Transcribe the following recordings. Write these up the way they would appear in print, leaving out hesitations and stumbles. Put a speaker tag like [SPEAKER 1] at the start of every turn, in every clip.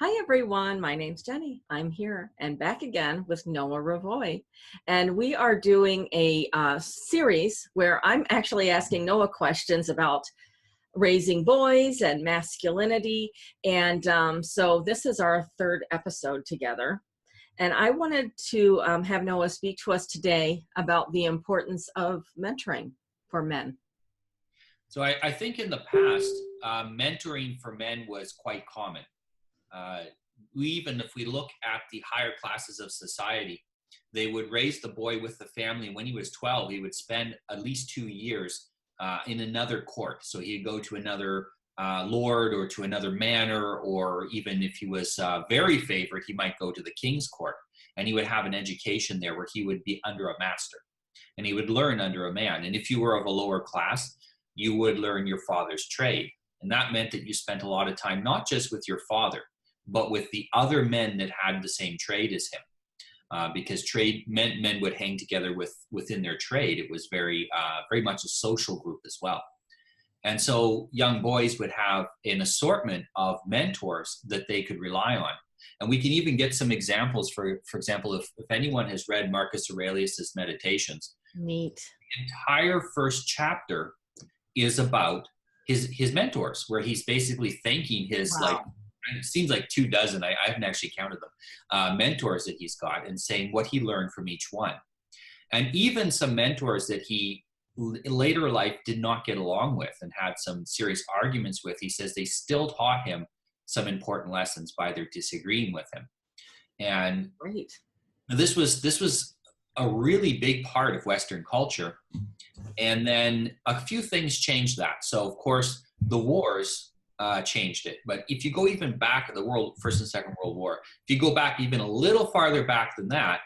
[SPEAKER 1] Hi, everyone. My name's Jenny. I'm here and back again with Noah Ravoy. And we are doing a series where I'm actually asking Noah questions about raising boys and masculinity. And so this is our third episode together. And I wanted to have Noah speak to us today about the importance of mentoring for men.
[SPEAKER 2] So I think in the past, mentoring for men was quite common. Uh, Even if we look at the higher classes of society, they would raise the boy with the family. When he was 12, he would spend at least 2 years in another court. So he'd go to another lord or to another manor, or even if he was very favored, he might go to the king's court. And he would have an education there where he would be under a master. And he would learn under a man. And if you were of a lower class, you would learn your father's trade. And that meant that you spent a lot of time, not just with your father, but with the other men that had the same trade as him. Because trade meant men would hang together within their trade. It was very much a social group as well. And so young boys would have an assortment of mentors that they could rely on. And we can even get some examples. For example, if anyone has read Marcus Aurelius's Meditations,
[SPEAKER 1] Neat.
[SPEAKER 2] the entire first chapter is about his mentors, where he's basically thanking his
[SPEAKER 1] Wow.
[SPEAKER 2] it seems like 24. I haven't actually counted them, mentors that he's got, and saying what he learned from each one. And even some mentors that he in later life did not get along with and had some serious arguments with, he says they still taught him some important lessons by their disagreeing with him. And
[SPEAKER 1] Great.
[SPEAKER 2] this was a really big part of Western culture. And then a few things changed that. So of course the wars changed it. But if you go even back in the world, First and Second World War, if you go back even a little farther back than that,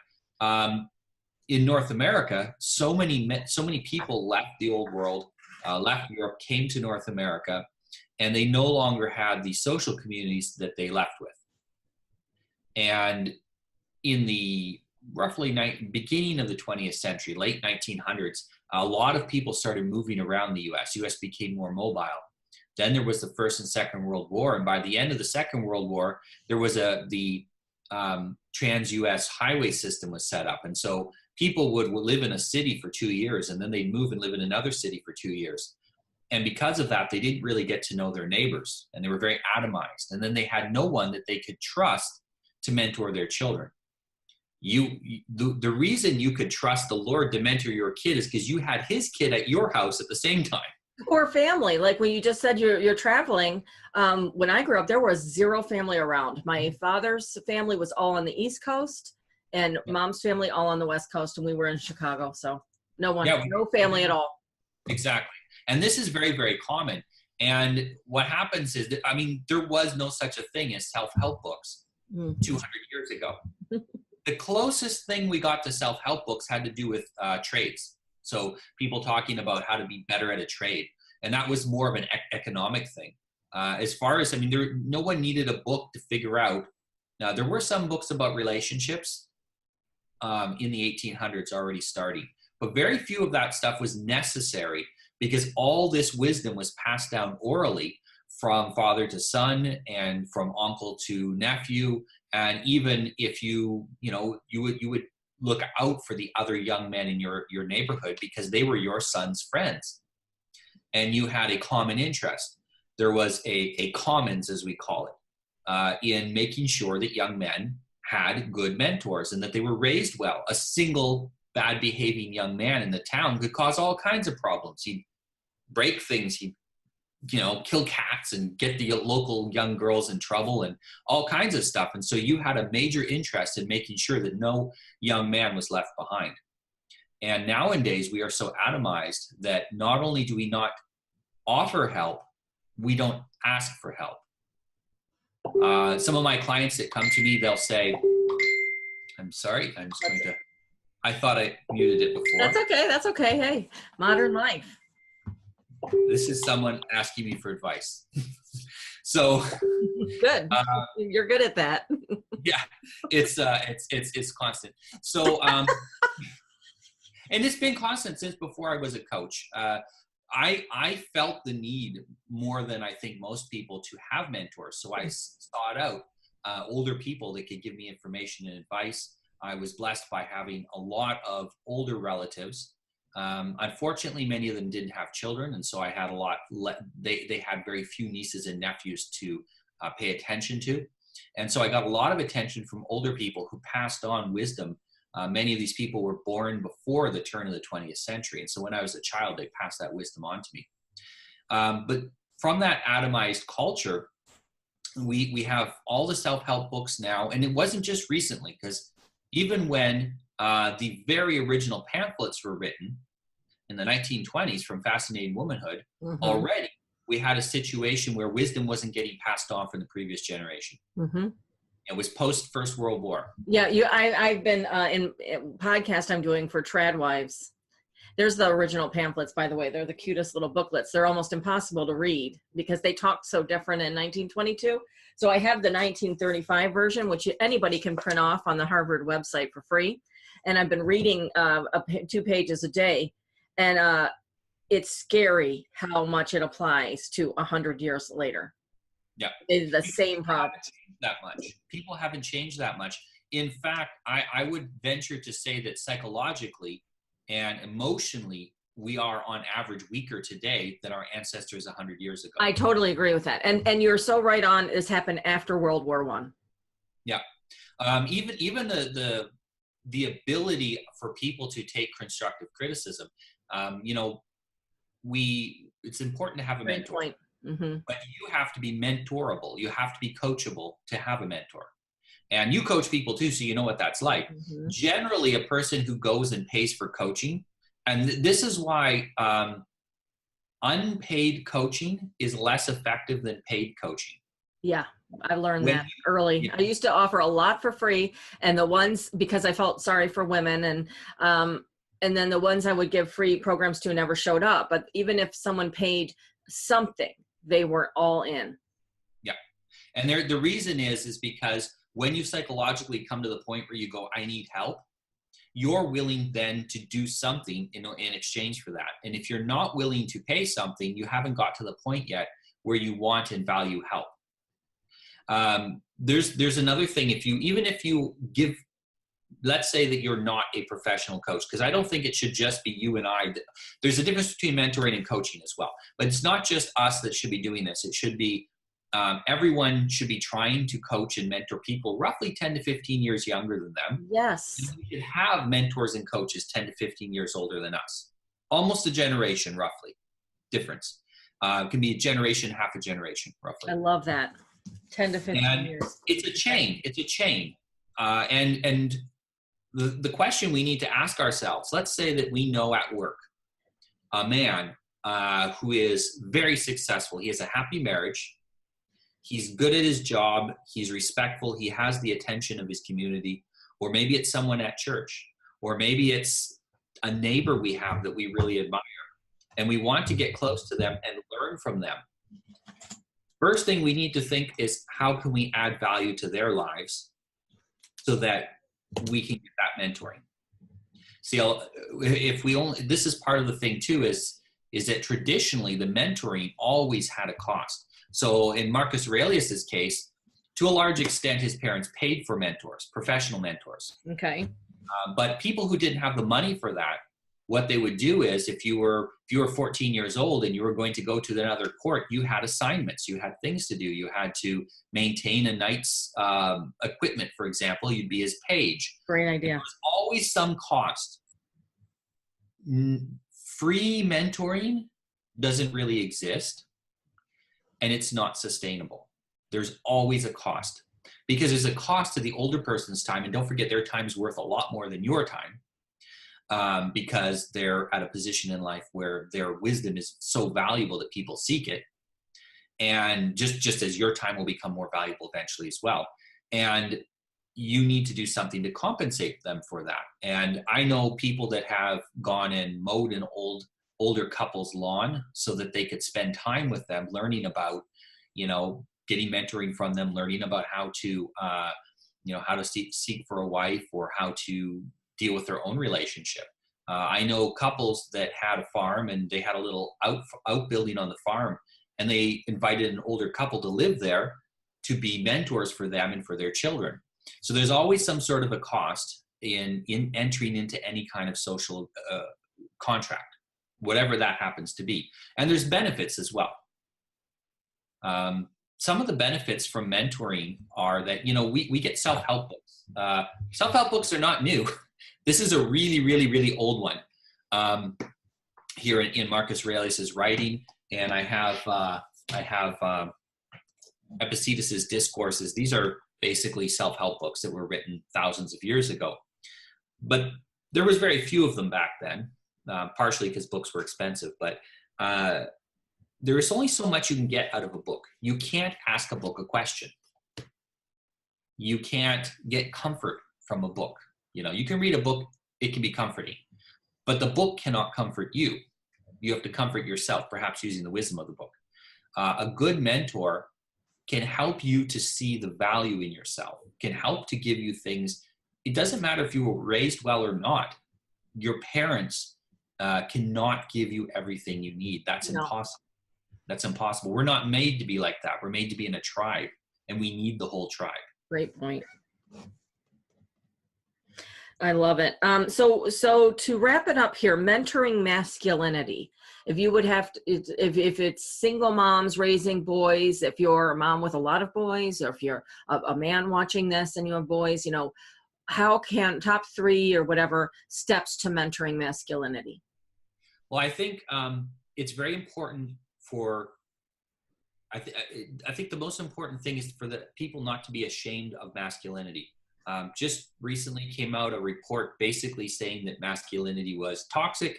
[SPEAKER 2] in North America, so many people left the old world, left Europe, came to North America, and they no longer had the social communities that they left with. And in the beginning of the 20th century, late 1900s, a lot of people started moving around the U.S. U.S. became more mobile. Then there was the First and Second World War, and by the end of the Second World War, there was the trans-U.S. highway system was set up, and so people would live in a city for 2 years, and then they'd move and live in another city for 2 years. And because of that, they didn't really get to know their neighbors, and they were very atomized. And then they had no one that they could trust to mentor their children. The reason you could trust the Lord to mentor your kid is because you had his kid at your house at the same time.
[SPEAKER 1] Or family, like when you just said you're traveling. When I grew up, there was zero family around. My father's family was all on the East Coast, and mom's family all on the West Coast, and we were in Chicago. So no family at all.
[SPEAKER 2] Exactly. And this is very, very common. And what happens is that, there was no such a thing as self-help books 200 years ago. The closest thing we got to self-help books had to do with trades. So people talking about how to be better at a trade. And that was more of an economic thing. As far as, no one needed a book to figure out. Now, there were some books about relationships in the 1800s already starting. But very few of that stuff was necessary because all this wisdom was passed down orally from father to son and from uncle to nephew. And even if you would look out for the other young men in your neighborhood because they were your son's friends and you had a common interest. There was a commons, as we call it, in making sure that young men had good mentors and that they were raised well. A single bad behaving young man in the town could cause all kinds of problems. He'd break things, he'd kill cats and get the local young girls in trouble and all kinds of stuff. And so you had a major interest in making sure that no young man was left behind. And nowadays we are so atomized that not only do we not offer help, we don't ask for help. Some of my clients that come to me, they'll say, I'm sorry, I thought I muted it before.
[SPEAKER 1] That's okay. Hey, modern life.
[SPEAKER 2] This is someone asking me for advice. So
[SPEAKER 1] good. You're good at that.
[SPEAKER 2] Yeah, it's constant. So and it's been constant since before I was a coach. I felt the need more than I think most people to have mentors. So I sought out older people that could give me information and advice. I was blessed by having a lot of older relatives. Unfortunately, many of them didn't have children, and so I had a lot. They had very few nieces and nephews to pay attention to, and so I got a lot of attention from older people who passed on wisdom. Many of these people were born before the turn of the 20th century, and so when I was a child, they passed that wisdom on to me. But from that atomized culture, we have all the self-help books now, and it wasn't just recently, because even when the very original pamphlets were written in the 1920s from Fascinating Womanhood, already we had a situation where wisdom wasn't getting passed on from the previous generation. It was post First World War.
[SPEAKER 1] Yeah, I've been in podcast I'm doing for trad wives. There's the original pamphlets, by the way. They're the cutest little booklets. They're almost impossible to read because they talk so different in 1922. So I have the 1935 version, which anybody can print off on the Harvard website for free. And I've been reading 2 pages a day. And it's scary how much it applies to 100 years later.
[SPEAKER 2] Yeah.
[SPEAKER 1] It's the same problem.
[SPEAKER 2] That much. People haven't changed that much. In fact, I would venture to say that psychologically and emotionally, we are on average weaker today than our ancestors 100 years ago.
[SPEAKER 1] I totally agree with that. And you're so right on. This happened after World War I.
[SPEAKER 2] Yeah. Even the ability for people to take constructive criticism, it's important to have a mentor. But you have to be mentorable. You have to be coachable to have a mentor. And you coach people too, so you know what that's like. Generally, a person who goes and pays for coaching, and this is why unpaid coaching is less effective than paid coaching.
[SPEAKER 1] Yeah, I learned that early. Yeah. I used to offer a lot for free, and the ones, because I felt sorry for women, and then the ones I would give free programs to never showed up. But even if someone paid something, they were all in.
[SPEAKER 2] Yeah, and the reason is because when you psychologically come to the point where you go, I need help, you're willing then to do something in exchange for that. And if you're not willing to pay something, you haven't got to the point yet where you want and value help. There's another thing. Even if you give, let's say that you're not a professional coach, because I don't think it should just be you and I. There's a difference between mentoring and coaching as well. But it's not just us that should be doing this. It should be everyone should be trying to coach and mentor people roughly 10 to 15 years younger than them.
[SPEAKER 1] Yes.
[SPEAKER 2] And we should have mentors and coaches 10 to 15 years older than us. Almost a generation, roughly, difference. It can be a generation, half a generation, roughly.
[SPEAKER 1] I love that. 10 to 15 years.
[SPEAKER 2] It's a chain. It's a chain. And the question we need to ask ourselves, let's say that we know at work a man who is very successful. He has a happy marriage. He's good at his job. He's respectful. He has the attention of his community. Or maybe it's someone at church. Or maybe it's a neighbor we have that we really admire. And we want to get close to them and learn from them. First thing we need to think is, how can we add value to their lives so that we can get that mentoring? See, this is part of the thing too, is that traditionally the mentoring always had a cost. So in Marcus Aurelius's case, to a large extent, his parents paid for mentors, professional mentors.
[SPEAKER 1] Okay.
[SPEAKER 2] But people who didn't have the money for that, what they would do is, if you were 14 years old and you were going to go to another court, you had assignments, you had things to do. You had to maintain a knight's equipment, for example. You'd be his page.
[SPEAKER 1] Great idea.
[SPEAKER 2] There's always some cost. Free mentoring doesn't really exist, and it's not sustainable. There's always a cost, because there's a cost to the older person's time, and don't forget, their time's worth a lot more than your time, because they're at a position in life where their wisdom is so valuable that people seek it, and just as your time will become more valuable eventually as well. And you need to do something to compensate them for that. And I know people that have gone and mowed an older couple's lawn so that they could spend time with them, learning about, getting mentoring from them, learning about how to, how to seek for a wife, or how to deal with their own relationship. I know couples that had a farm, and they had a little outbuilding on the farm, and they invited an older couple to live there to be mentors for them and for their children. So there's always some sort of a cost in entering into any kind of social contract, whatever that happens to be. And there's benefits as well. Some of the benefits from mentoring are that, you know, we get self-help books. Self-help books are not new. This is a really, really, really old one. Here in Marcus Aurelius's writing, and I have Epictetus's Discourses. These are basically self-help books that were written thousands of years ago. But there was very few of them back then, partially because books were expensive. But there is only so much you can get out of a book. You can't ask a book a question. You can't get comfort from a book. You know, you can read a book, it can be comforting. But the book cannot comfort you. You have to comfort yourself, perhaps using the wisdom of the book. A good mentor can help you to see the value in yourself, can help to give you things. It doesn't matter if you were raised well or not. Your parents cannot give you everything you need. That's impossible. That's impossible. We're not made to be like that. We're made to be in a tribe, and we need the whole tribe. Great point.
[SPEAKER 1] I love it. So to wrap it up here, mentoring masculinity. If you would have to, if it's single moms raising boys, if you're a mom with a lot of boys, or if you're a man watching this and you have boys, you know, how can top 3 or whatever steps to mentoring masculinity?
[SPEAKER 2] Well, I think it's very important for, I think the most important thing is for the people not to be ashamed of masculinity. Just recently came out a report basically saying that masculinity was toxic,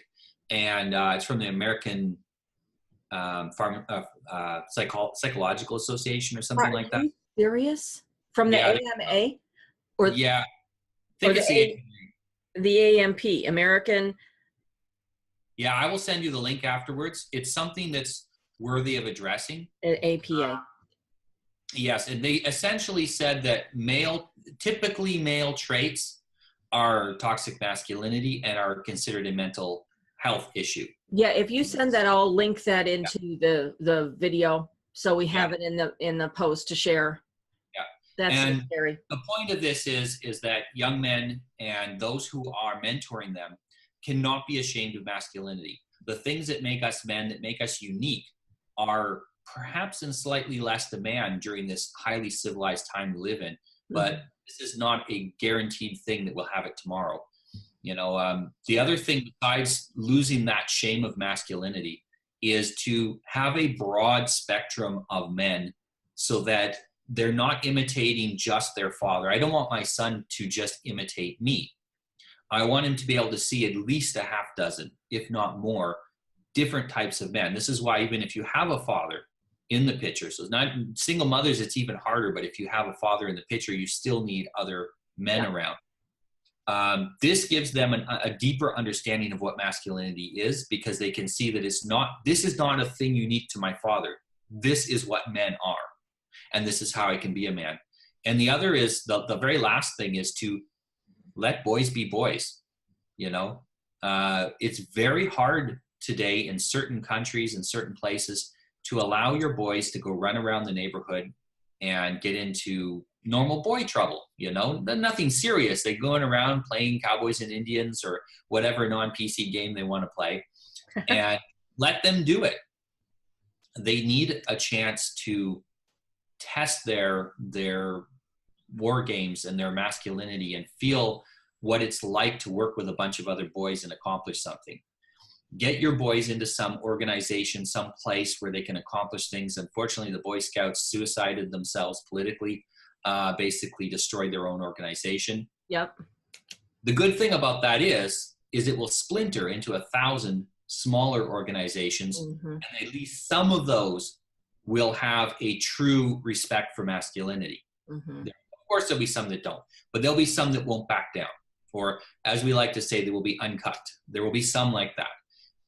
[SPEAKER 2] and it's from the American Psychological Association or something like that.
[SPEAKER 1] Are you serious? From the AMA? Or,
[SPEAKER 2] yeah, I think it's
[SPEAKER 1] the AMP, American.
[SPEAKER 2] Yeah, I will send you the link afterwards. It's something that's worthy of addressing.
[SPEAKER 1] APA.
[SPEAKER 2] Yes, and they essentially said that typically male traits are toxic masculinity and are considered a mental health issue.
[SPEAKER 1] Yeah, if you send that, I'll link that into the video, so we have it in the post to share.
[SPEAKER 2] Yeah,
[SPEAKER 1] that's scary.
[SPEAKER 2] The point of this is that young men and those who are mentoring them cannot be ashamed of masculinity. The things that make us men, that make us unique, are perhaps in slightly less demand during this highly civilized time we live in, but this is not a guaranteed thing that we'll have it tomorrow. You know, the other thing besides losing that shame of masculinity is to have a broad spectrum of men so that they're not imitating just their father. I don't want my son to just imitate me. I want him to be able to see at least a half dozen, if not more, different types of men. This is why even if you have a father in the picture, so it's not single mothers, it's even harder, but if you have a father in the picture, you still need other men around. This gives them a deeper understanding of what masculinity is, because they can see that this is not a thing unique to my father. This is what men are, and this is how I can be a man. And the other is, the very last thing is to let boys be boys. You know, it's very hard today in certain countries and certain places to allow your boys to go run around the neighborhood and get into normal boy trouble, you know, nothing serious. They're going around playing Cowboys and Indians or whatever non-PC game they want to play, and let them do it. They need a chance to test their war games and their masculinity and feel what it's like to work with a bunch of other boys and accomplish something. Get your boys into some organization, some place where they can accomplish things. Unfortunately, the Boy Scouts suicided themselves politically, basically destroyed their own organization.
[SPEAKER 1] Yep.
[SPEAKER 2] The good thing about that is it will splinter into 1,000 smaller organizations, and at least some of those will have a true respect for masculinity. Of course, there'll be some that don't, but there'll be some that won't back down. Or, as we like to say, they will be uncut. There will be some like that.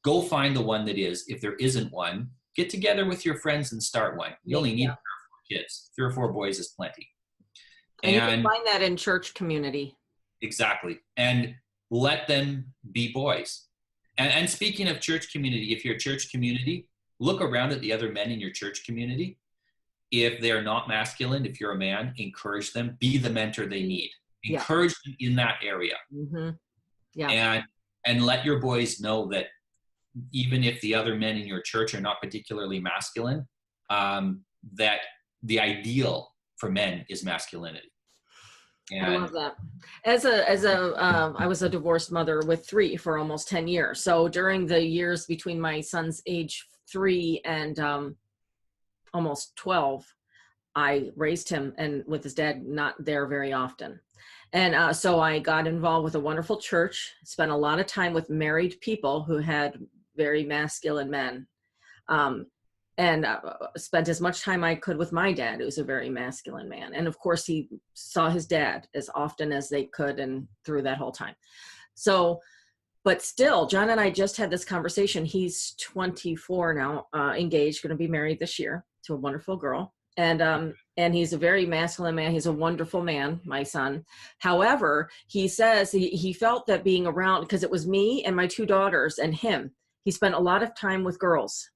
[SPEAKER 2] Go find the one that is. If there isn't one, get together with your friends and start one. You only need 3 or 4 kids. 3 or 4 boys is plenty.
[SPEAKER 1] And you can find that in church community.
[SPEAKER 2] Exactly. And let them be boys. And speaking of church community, if you're a church community, look around at the other men in your church community if they're not masculine, if you're a man, encourage them, be the mentor they need.
[SPEAKER 1] Yeah.
[SPEAKER 2] Encourage them in that area.
[SPEAKER 1] Mm-hmm. Yeah.
[SPEAKER 2] And let your boys know that even if the other men in your church are not particularly masculine, that the ideal for men is masculinity. And
[SPEAKER 1] I love that. I was a divorced mother with 3 for almost 10 years. So during the years between my son's age 3 and almost 12, I raised him and with his dad not there very often. And so I got involved with a wonderful church, spent a lot of time with married people who had very masculine men. And spent as much time I could with my dad, who's a very masculine man. And of course, he saw his dad as often as they could and through that whole time. So, but still, John and I just had this conversation. He's 24 now, engaged, going to be married this year to a wonderful girl. And he's a very masculine man. He's a wonderful man, my son. However, he says he felt that being around, because it was me and my 2 daughters and him, he spent a lot of time with girls.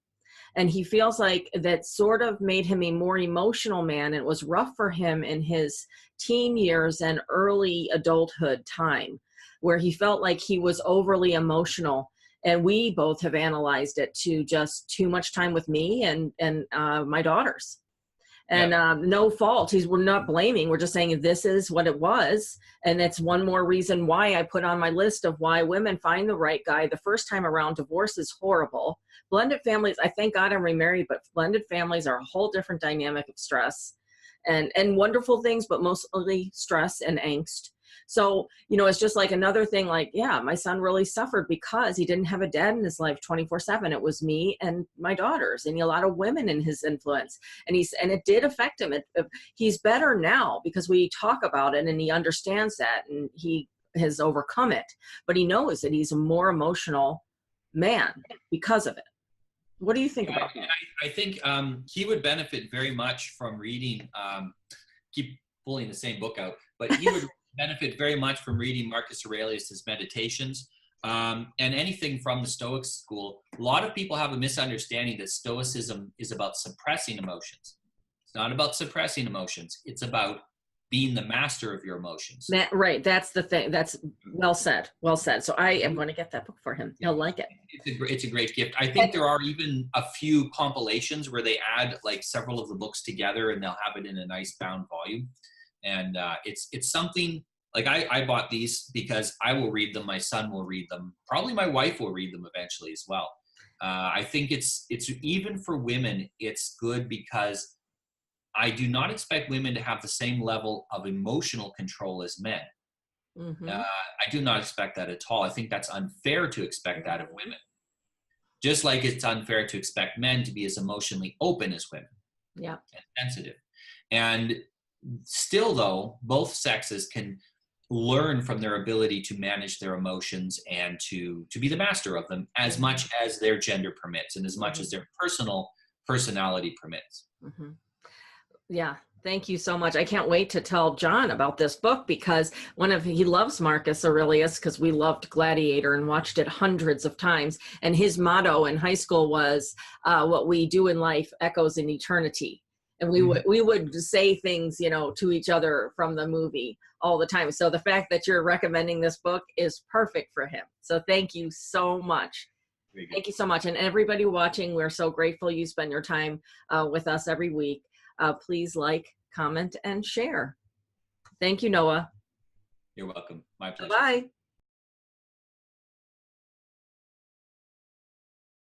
[SPEAKER 1] And he feels like that sort of made him a more emotional man. It was rough for him in his teen years and early adulthood time, where he felt like he was overly emotional. And we both have analyzed it to just too much time with me and my daughters. And no fault. We're not blaming. We're just saying this is what it was. And it's one more reason why I put on my list of why women find the right guy the first time around. Divorce is horrible. Blended families, I thank God I'm remarried, but blended families are a whole different dynamic of stress and wonderful things, but mostly stress and angst. So, it's just like another thing, like, yeah, my son really suffered because he didn't have a dad in his life 24/7. It was me and my daughters and a lot of women in his influence. And it did affect him. He's better now because we talk about it and he understands that and he has overcome it, but he knows that he's a more emotional man because of it. What do you think about that?
[SPEAKER 2] I think he would benefit very much from reading, keep pulling the same book out, but he would benefit very much from reading Marcus Aurelius's Meditations and anything from the Stoic school. A lot of people have a misunderstanding that Stoicism is about suppressing emotions. It's not about suppressing emotions. It's about being the master of your emotions.
[SPEAKER 1] Right. That's the thing. That's well said. Well said. So I am going to get that book for him. He'll like it.
[SPEAKER 2] It's a great gift. I think there are even a few compilations where they add like several of the books together and they'll have it in a nice bound volume. And it's something like I bought these because I will read them. My son will read them. Probably my wife will read them eventually as well. I think it's even for women, it's good because I do not expect women to have the same level of emotional control as men.
[SPEAKER 1] Mm-hmm.
[SPEAKER 2] I do not expect that at all. I think that's unfair to expect that of women. Just like it's unfair to expect men to be as emotionally open as women.
[SPEAKER 1] Yeah.
[SPEAKER 2] And sensitive. And still though, both sexes can learn from their ability to manage their emotions and to be the master of them as much as their gender permits and as much as their personality permits.
[SPEAKER 1] Mm-hmm. Yeah. Thank you so much. I can't wait to tell John about this book because he loves Marcus Aurelius because we loved Gladiator and watched it hundreds of times. And his motto in high school was, what we do in life echoes in eternity. And we would say things, to each other from the movie all the time. So the fact that you're recommending this book is perfect for him. So thank you so much. Thank you so much. And everybody watching, we're so grateful you spend your time with us every week. Please like, comment, and share. Thank you, Noah.
[SPEAKER 2] You're welcome. My pleasure.
[SPEAKER 1] Bye.